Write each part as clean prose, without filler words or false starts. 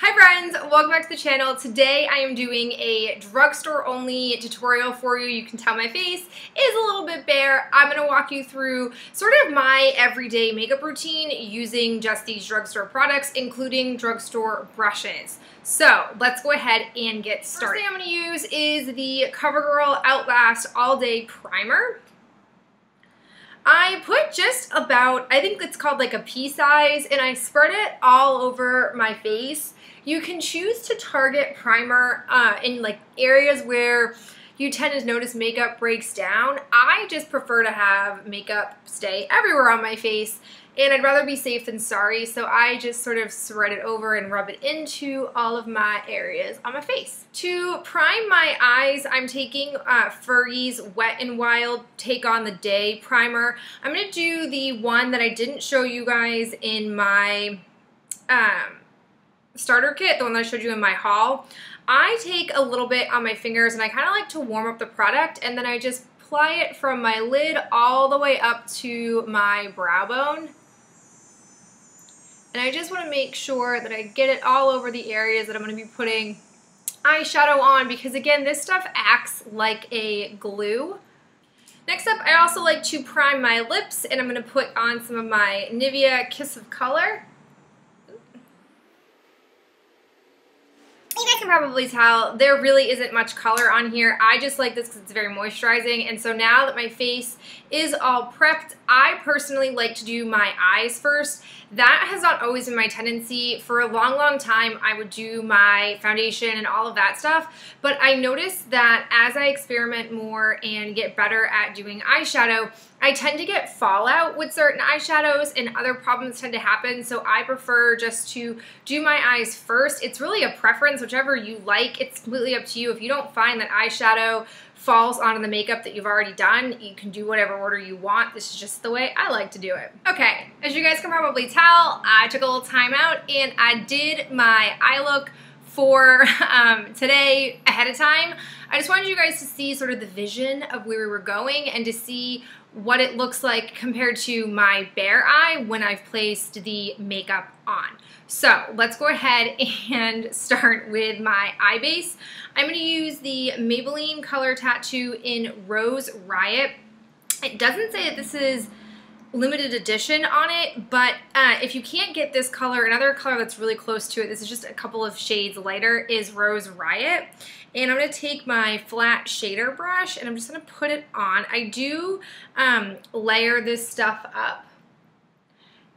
Hi friends, welcome back to the channel. Today I am doing a drugstore only tutorial for you. You can tell my face is a little bit bare. I'm going to walk you through sort of my everyday makeup routine using just these drugstore products, including drugstore brushes. So let's go ahead and get started. First thing I'm going to use is the CoverGirl Outlast All Day Primer. I put just about, I think it's called like a pea size, and I spread it all over my face. You can choose to target primer in like areas where you tend to notice makeup breaks down. I just prefer to have makeup stay everywhere on my face, and I'd rather be safe than sorry, so I just sort of spread it over and rub it into all of my areas on my face. To prime my eyes, I'm taking Furry's Wet n Wild Take on the Day primer. I'm going to do the one that I didn't show you guys in my starter kit, the one that I showed you in my haul. I take a little bit on my fingers and I kind of like to warm up the product, and then I just apply it from my lid all the way up to my brow bone. And I just want to make sure that I get it all over the areas that I'm going to be putting eyeshadow on, because again, this stuff acts like a glue. Next up, I also like to prime my lips, and I'm going to put on some of my Nivea Kiss of Color. You guys can probably tell there really isn't much color on here. I just like this because it's very moisturizing, and so now that my face is all prepped, I personally like to do my eyes first. That has not always been my tendency. For a long time, I would do my foundation and all of that stuff, but I noticed that as I experiment more and get better at doing eyeshadow, I tend to get fallout with certain eyeshadows and other problems tend to happen, so I prefer just to do my eyes first. It's really a preference, whichever you like. It's completely up to you. If you don't find that eyeshadow falls onto the makeup that you've already done, you can do whatever order you want. This is just the way I like to do it. Okay, as you guys can probably tell, I took a little time out and I did my eye look for today ahead of time. I just wanted you guys to see sort of the vision of where we were going and to see what it looks like compared to my bare eye when I've placed the makeup on. So let's go ahead and start with my eye base. I'm going to use the Maybelline Color Tattoo in Rose Riot. It doesn't say that this is limited edition on it, but if you can't get this color, another color that's really close to it, this is just a couple of shades lighter, is Rose Riot. And I'm going to take my flat shader brush and I'm just going to put it on. I do layer this stuff up.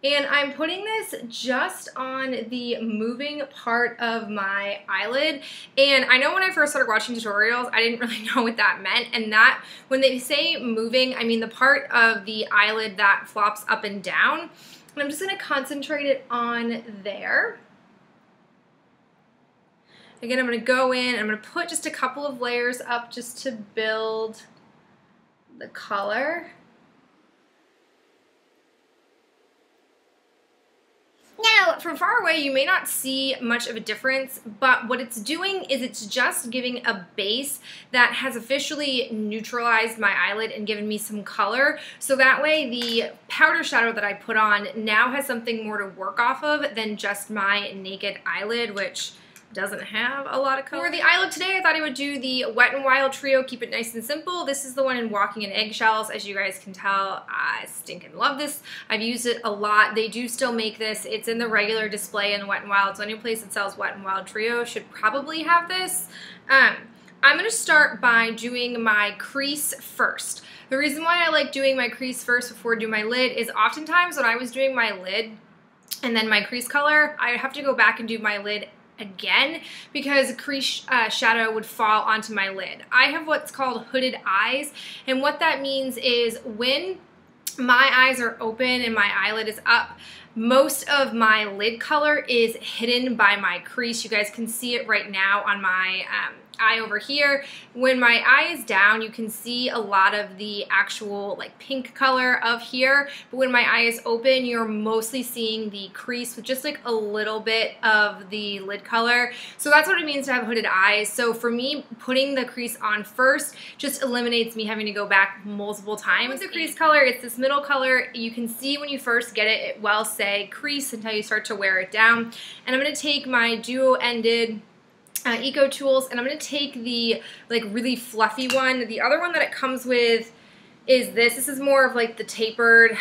And I'm putting this just on the moving part of my eyelid. And I know when I first started watching tutorials, I didn't really know what that meant. And that, when they say moving, I mean the part of the eyelid that flops up and down. And I'm just going to concentrate it on there. Again, I'm going to go in and I'm going to put just a couple of layers up just to build the color. Now, from far away, you may not see much of a difference, but what it's doing is it's just giving a base that has officially neutralized my eyelid and given me some color. So that way, the powder shadow that I put on now has something more to work off of than just my naked eyelid, which doesn't have a lot of color. For the eye look today, I thought I would do the Wet n Wild Trio, keep it nice and simple. This is the one in Walking in Eggshells. As you guys can tell, I stinking love this. I've used it a lot. They do still make this. It's in the regular display in Wet n Wild, so any place that sells Wet n Wild Trio should probably have this. I'm going to start by doing my crease first. The reason why I like doing my crease first before doing my lid is oftentimes when I was doing my lid and then my crease color, I have to go back and do my lid again because crease shadow would fall onto my lid. I have what's called hooded eyes, and what that means is when my eyes are open and my eyelid is up, most of my lid color is hidden by my crease. You guys can see it right now on my eye over here. When my eye is down, you can see a lot of the actual like pink color of here, but when my eye is open, you're mostly seeing the crease with just like a little bit of the lid color. So that's what it means to have hooded eyes. So for me, putting the crease on first just eliminates me having to go back multiple times. With the crease color, it's this middle color. You can see when you first get it, it will say crease until you start to wear it down. And I'm going to take my duo-ended Eco Tools, and I'm going to take the like really fluffy one. The other one that it comes with is this. This is more of like the tapered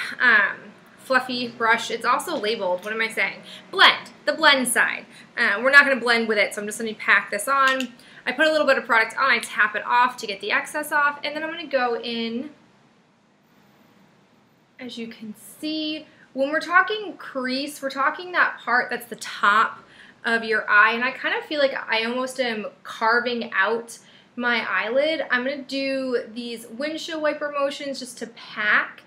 fluffy brush. It's also labeled, what am I saying? Blend, the blend side. We're not going to blend with it, so I'm just going to pack this on. I put a little bit of product on, I tap it off to get the excess off, and then I'm going to go in, as you can see, when we're talking crease, we're talking that part that's the top of your eye, and I kind of feel like I almost am carving out my eyelid. I'm going to do these windshield wiper motions just to pack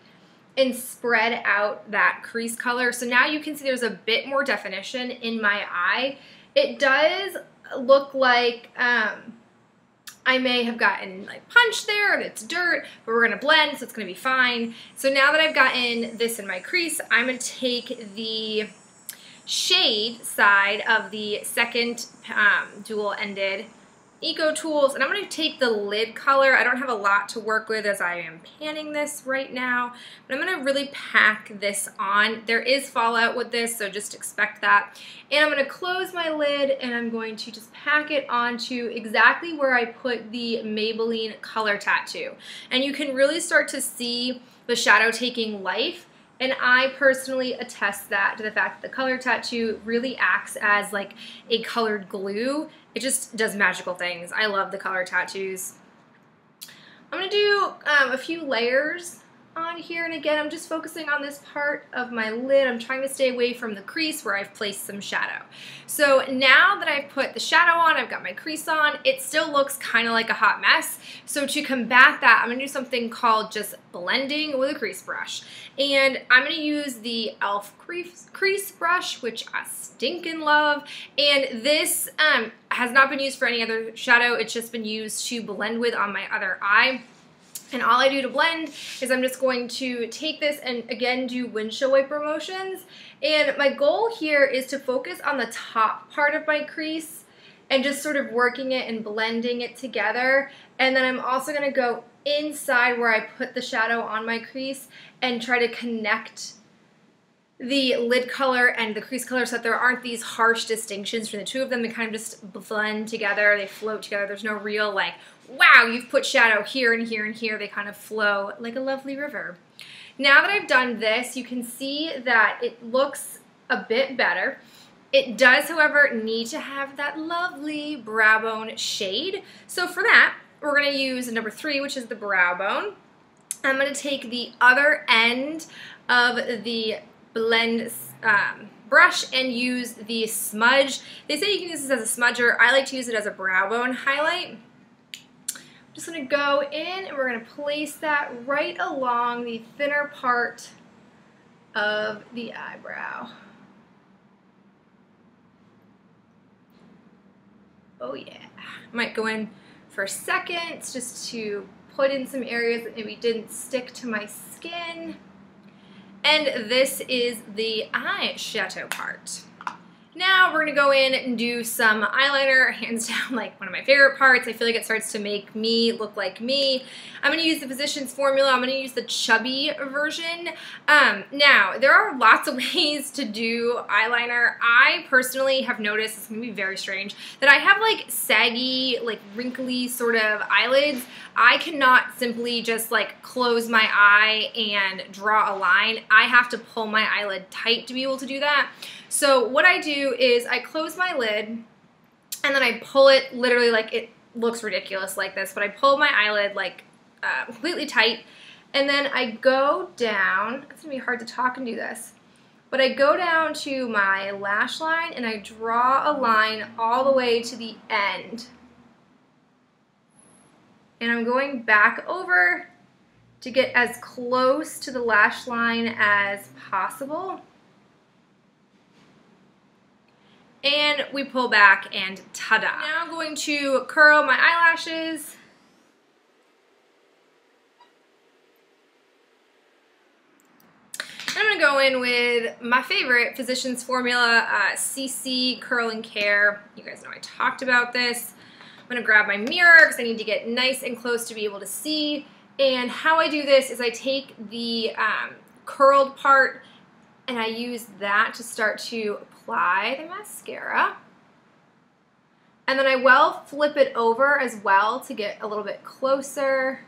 and spread out that crease color. So now you can see there's a bit more definition in my eye. It does look like I may have gotten like punch there and it's dirt, but we're gonna blend, so it's gonna be fine. So now that I've gotten this in my crease, I'm gonna take the shade side of the second dual-ended Eco Tools, and I'm going to take the lid color. I don't have a lot to work with as I am panning this right now, but I'm going to really pack this on. There is fallout with this, so just expect that. And I'm going to close my lid, and I'm going to just pack it onto exactly where I put the Maybelline color tattoo. And you can really start to see the shadow taking life. And I personally attest that to the fact that the color tattoo really acts as like a colored glue. It just does magical things. I love the color tattoos. I'm going to do a few layers on here, and again, I'm just focusing on this part of my lid. I'm trying to stay away from the crease where I've placed some shadow. So now that I've put the shadow on, I've got my crease on, it still looks kind of like a hot mess. So to combat that, I'm going to do something called just blending with a crease brush. And I'm going to use the e.l.f. crease brush, which I stinking love. And this has not been used for any other shadow. It's just been used to blend with on my other eye. And all I do to blend is I'm just going to take this and again do windshield wiper motions. And my goal here is to focus on the top part of my crease and just sort of working it and blending it together. And then I'm also going to go inside where I put the shadow on my crease and try to connect the lid color and the crease color so that there aren't these harsh distinctions between the two of them. They kind of just blend together, they float together. There's no real like, wow, you've put shadow here and here and here. They kind of flow like a lovely river. Now that I've done this, you can see that it looks a bit better. It does, however, need to have that lovely brow bone shade. So for that, we're going to use number 3, which is the brow bone. I'm going to take the other end of the blend brush and use the smudge. They say you can use this as a smudger. I like to use it as a brow bone highlight. I'm just going to go in and we're going to place that right along the thinner part of the eyebrow. Oh yeah. Might go in for seconds just to put in some areas that maybe didn't stick to my skin. And this is the eyeshadow part. Now we're going to go in and do some eyeliner, hands down like one of my favorite parts. I feel like it starts to make me look like me. I'm going to use the Physicians Formula. I'm going to use the chubby version. Now, there are lots of ways to do eyeliner. I personally have noticed, it's going to be very strange, that I have like saggy, like wrinkly sort of eyelids. I cannot simply just like close my eye and draw a line. I have to pull my eyelid tight to be able to do that. So what I do is I close my lid and then I pull it literally like it looks ridiculous like this, but I pull my eyelid like completely tight and then I go down. It's gonna be hard to talk and do this, but I go down to my lash line and I draw a line all the way to the end. And I'm going back over to get as close to the lash line as possible. and we pull back and ta-da. Now I'm going to curl my eyelashes. I'm going to go in with my favorite Physicians Formula CC Curl and Care. You guys know I talked about this. I'm going to grab my mirror because I need to get nice and close to be able to see. And how I do this is I take the curled part and I use that to start to apply the mascara. And then I will flip it over as well to get a little bit closer.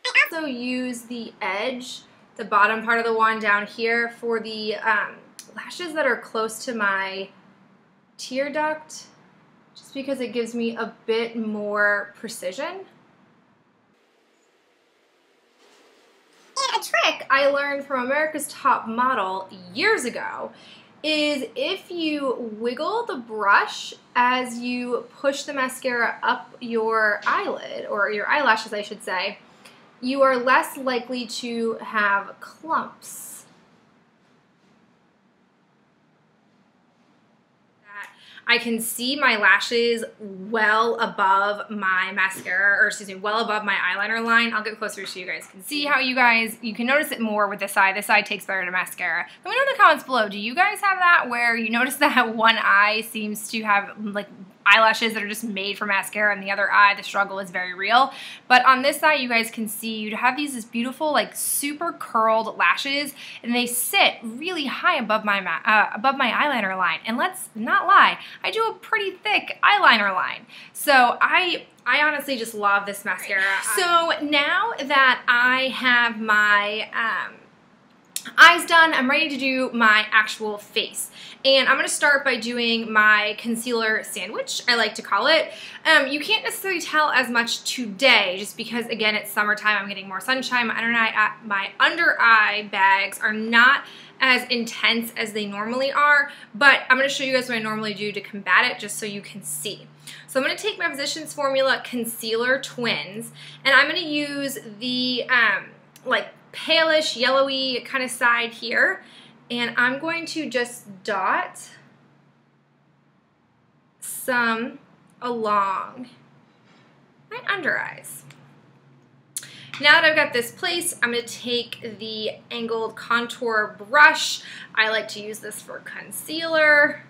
I also use the edge, the bottom part of the wand down here, for the lashes that are close to my tear duct, just because it gives me a bit more precision. And a trick I learned from America's Top Model years ago is if you wiggle the brush as you push the mascara up your eyelid, or your eyelashes I should say, you are less likely to have clumps. I can see my lashes well above my mascara, or excuse me, well above my eyeliner line. I'll get closer so you guys can see how you can notice it more with this eye. This eye takes better to mascara. Let me know in the comments below, do you guys have that where you notice that one eye seems to have like eyelashes that are just made for mascara, and the other eye, the struggle is very real? But on this side, you guys can see you have this beautiful, like, super curled lashes, and they sit really high above my eyeliner line. And let's not lie, I do a pretty thick eyeliner line. So I honestly just love this mascara. So now that I have my eyes done, I'm ready to do my actual face. And I'm going to start by doing my concealer sandwich, I like to call it. You can't necessarily tell as much today just because, again, it's summertime. I'm getting more sunshine. My under eye bags are not as intense as they normally are, but I'm going to show you guys what I normally do to combat it just so you can see. So I'm going to take my Physicians Formula Concealer Twins, and I'm going to use the like palish, yellowy kind of side here, and I'm going to just dot some along my under eyes. Now that I've got this placed, I'm going to take the angled contour brush. I like to use this for concealer.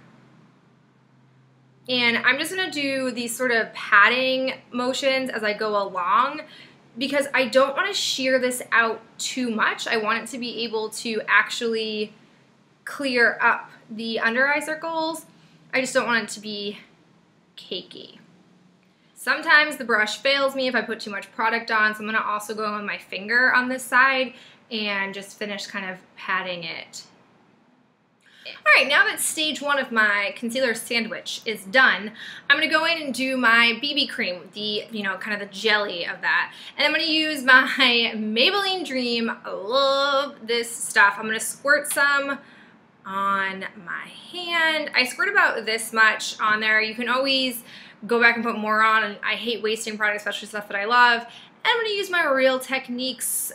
And I'm just going to do these sort of patting motions as I go along, because I don't want to shear this out too much. I want it to be able to actually clear up the under eye circles. I just don't want it to be cakey. Sometimes the brush fails me if I put too much product on, so I'm going to also go in with my finger on this side and just finish kind of patting it. Alright, now that stage one of my concealer sandwich is done, I'm going to go in and do my BB cream, the, kind of the jelly of that. And I'm going to use my Maybelline Dream. I love this stuff. I'm going to squirt some on my hand. I squirt about this much on there. You can always go back and put more on, and I hate wasting product, especially stuff that I love. And I'm going to use my Real Techniques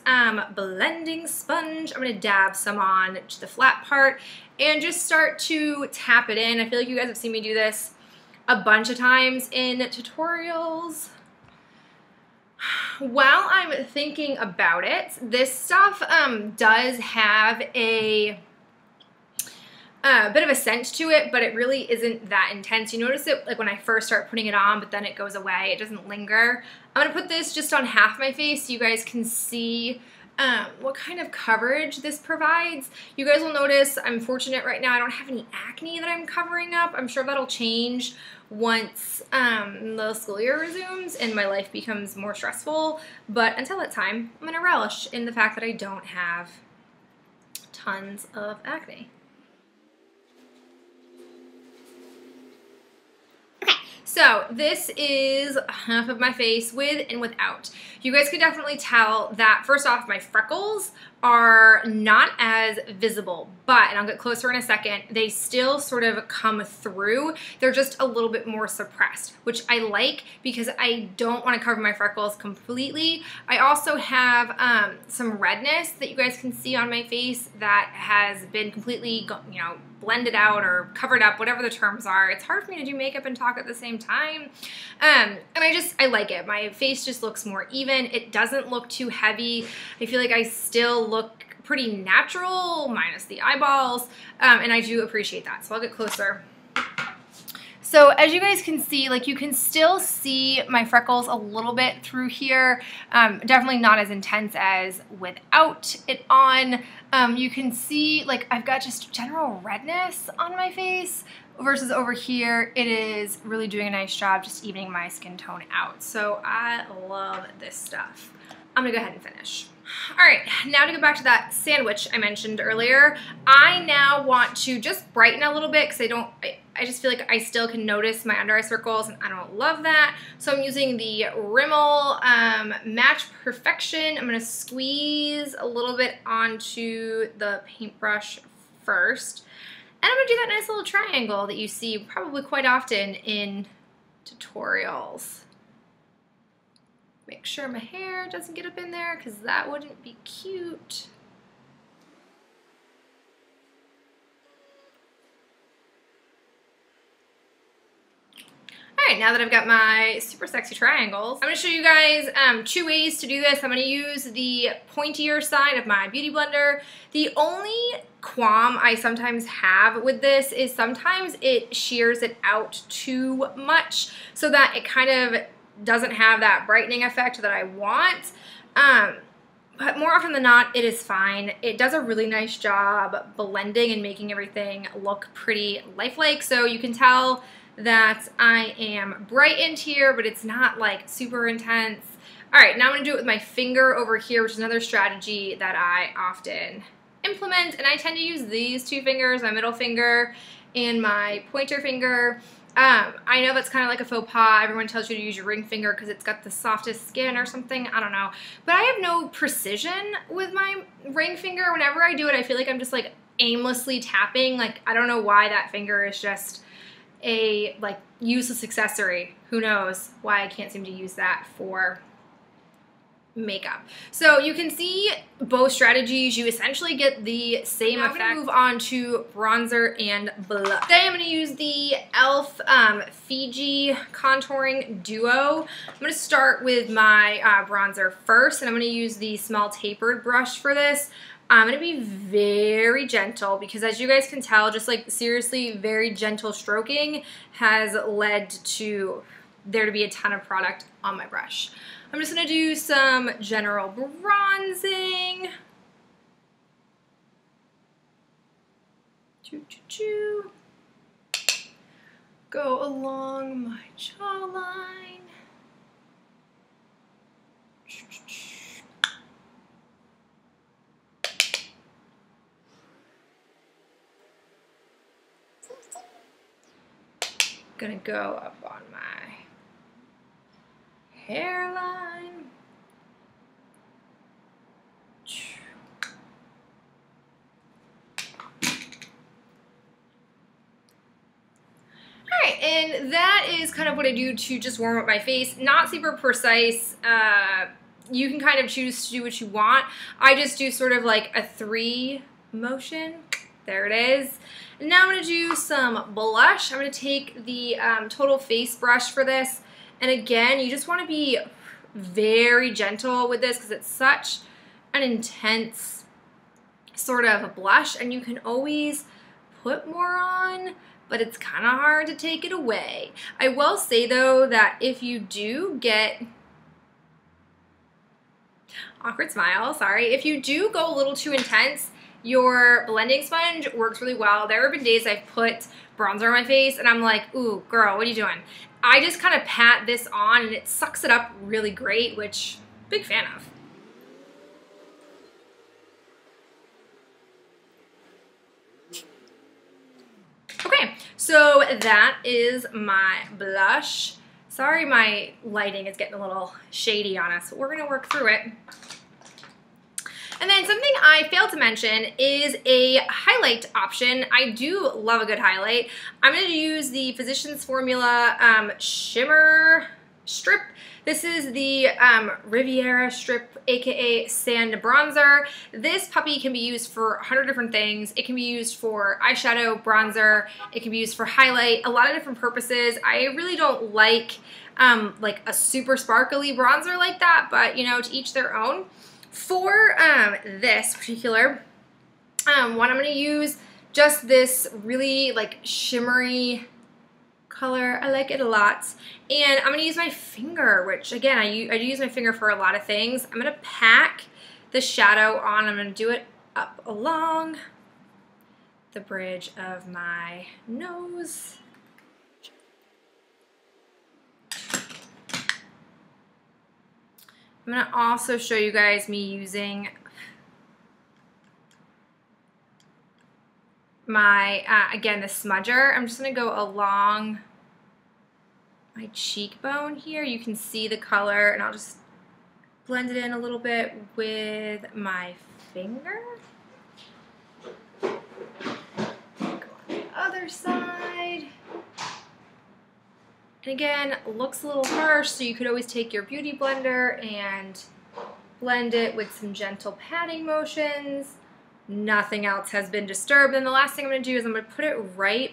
blending sponge. I'm going to dab some on to the flat part and just start to tap it in. I feel like you guys have seen me do this a bunch of times in tutorials. While I'm thinking about it, this stuff does have a bit of a scent to it, but it really isn't that intense. You notice it like when I first start putting it on, but then it goes away. It doesn't linger. I'm going to put this just on half my face so you guys can see what kind of coverage this provides. You guys will notice I'm fortunate right now. I don't have any acne that I'm covering up. I'm sure that'll change once the school year resumes and my life becomes more stressful. But until that time, I'm going to relish in the fact that I don't have tons of acne. So this is half of my face with and without. You guys can definitely tell that, first off, my freckles are not as visible, but, and I'll get closer in a second, they still sort of come through. They're just a little bit more suppressed, which I like because I don't want to cover my freckles completely. I also have some redness that you guys can see on my face that has been completely, you know, blended out or covered up, whatever the terms are. It's hard for me to do makeup and talk at the same time. And I like it. My face just looks more even. It doesn't look too heavy. I feel like I still look pretty natural, minus the eyeballs, and I do appreciate that. So I'll get closer. So as you guys can see, like, you can still see my freckles a little bit through here. Definitely not as intense as without it on. You can see, like, I've got just general redness on my face versus over here, it is really doing a nice job just evening my skin tone out. So I love this stuff. I'm gonna go ahead and finish. All right, now to go back to that sandwich I mentioned earlier, I now want to just brighten a little bit because I just feel like I still can notice my under eye circles and I don't love that. So I'm using the Rimmel Match Perfection. I'm gonna squeeze a little bit onto the paintbrush first. And I'm gonna do that nice little triangle that you see probably quite often in tutorials. Make sure my hair doesn't get up in there because that wouldn't be cute. All right, now that I've got my super sexy triangles, I'm gonna show you guys 2 ways to do this. I'm gonna use the pointier side of my beauty blender. The only qualm I sometimes have with this is sometimes it shears it out too much so that it kind of doesn't have that brightening effect that I want. But more often than not, it is fine. It does a really nice job blending and making everything look pretty lifelike. So you can tell that I am brightened here, but it's not like super intense. All right, now I'm gonna do it with my finger over here, which is another strategy that I often implement. And I tend to use these 2 fingers, my middle finger and my pointer finger. I know that's kind of like a faux pas. Everyone tells you to use your ring finger because it's got the softest skin or something. I don't know. But I have no precision with my ring finger. Whenever I do it, I feel like I'm just like aimlessly tapping. Like, I don't know why that finger is just a like useless accessory. Who knows why I can't seem to use that for makeup. So you can see both strategies. You essentially get the same effect. I'm gonna move on to bronzer and blush. Today I'm gonna use the e.l.f. Fiji Contouring Duo. I'm gonna start with my bronzer first, and I'm gonna use the small tapered brush for this. I'm gonna be very gentle because, as you guys can tell, just like seriously very gentle stroking has led to there to be a ton of product on my brush. I'm just gonna do some general bronzing. Choo-choo-choo. Go along my jawline. Gonna go up on my hairline. Alright, and that is kind of what I do to just warm up my face. Not super precise. You can kind of choose to do what you want. I just do sort of like a 3 motion. There it is. And now I'm going to do some blush. I'm going to take the Total Face brush for this. And again, you just want to be very gentle with this because it's such an intense sort of blush, and you can always put more on, but it's kind of hard to take it away. I will say though that if you do get awkward smile, sorry, if you do go a little too intense, your blending sponge works really well. There have been days I've put bronzer on my face and I'm like, ooh, girl, what are you doing? I just kind of pat this on and it sucks it up really great, which big fan of. Okay, so that is my blush. Sorry my lighting is getting a little shady on us, but we're gonna work through it. And then something I failed to mention is a highlight option. I do love a good highlight. I'm going to use the Physicians Formula Shimmer Strip. This is the Riviera Strip, aka Sand Bronzer. This puppy can be used for 100 different things. It can be used for eyeshadow, bronzer. It can be used for highlight, a lot of different purposes. I really don't like a super sparkly bronzer like that, but you know, to each their own. For this particular one, I'm going to use just this really like shimmery color. I like it a lot. And I'm going to use my finger, which again, I use my finger for a lot of things. I'm going to pack the shadow on. I'm going to do it up along the bridge of my nose. I'm going to also show you guys me using my, again, the smudger. I'm just going to go along my cheekbone here. You can see the color, and I'll just blend it in a little bit with my finger. Go on the other side. And again, looks a little harsh, so you could always take your beauty blender and blend it with some gentle patting motions. Nothing else has been disturbed. And the last thing I'm going to do is I'm going to put it right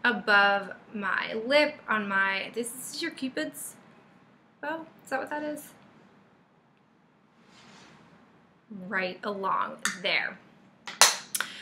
above my lip on my, this is your Cupid's bow? Is that what that is? Right along there.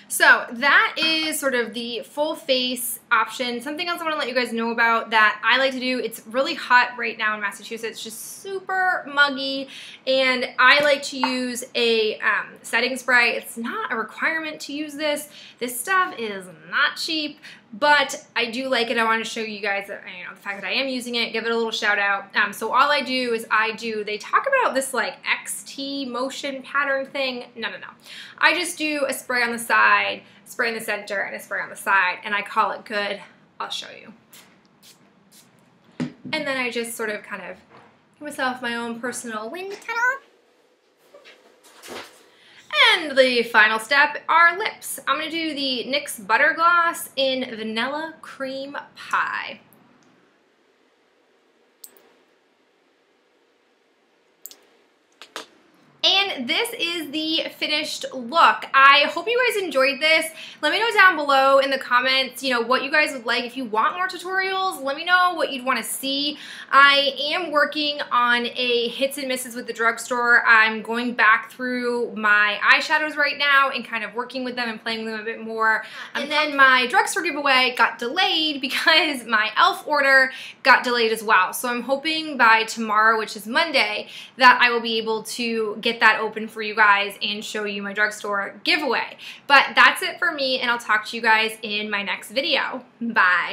So that is sort of the full face option. Something else I want to let you guys know about that I like to do, it's really hot right now in Massachusetts, just super muggy, and I like to use a setting spray. It's not a requirement to use this. This stuff is not cheap, but I do like it. I want to show you guys that, you know, the fact that I am using it, give it a little shout out. So all I do is they talk about this like XT motion pattern thing. No. I just do a spray on the side, spray in the center, and a spray on the side, and I call it good. I'll show you. And then I just sort of kind of give myself my own personal wind tunnel. And the final step are lips. I'm going to do the NYX Butter Gloss in Vanilla Cream Pie. And this is the finished look. I hope you guys enjoyed this. Let me know down below in the comments, you know, what you guys would like. If you want more tutorials, let me know what you'd want to see. I am working on a hits and misses with the drugstore. I'm going back through my eyeshadows right now and kind of working with them and playing with them a bit more. And then my drugstore giveaway got delayed because my e.l.f. order got delayed as well. So I'm hoping by tomorrow, which is Monday, that I will be able to get that open for you guys and show you my drugstore giveaway. But that's it for me, and I'll talk to you guys in my next video. Bye.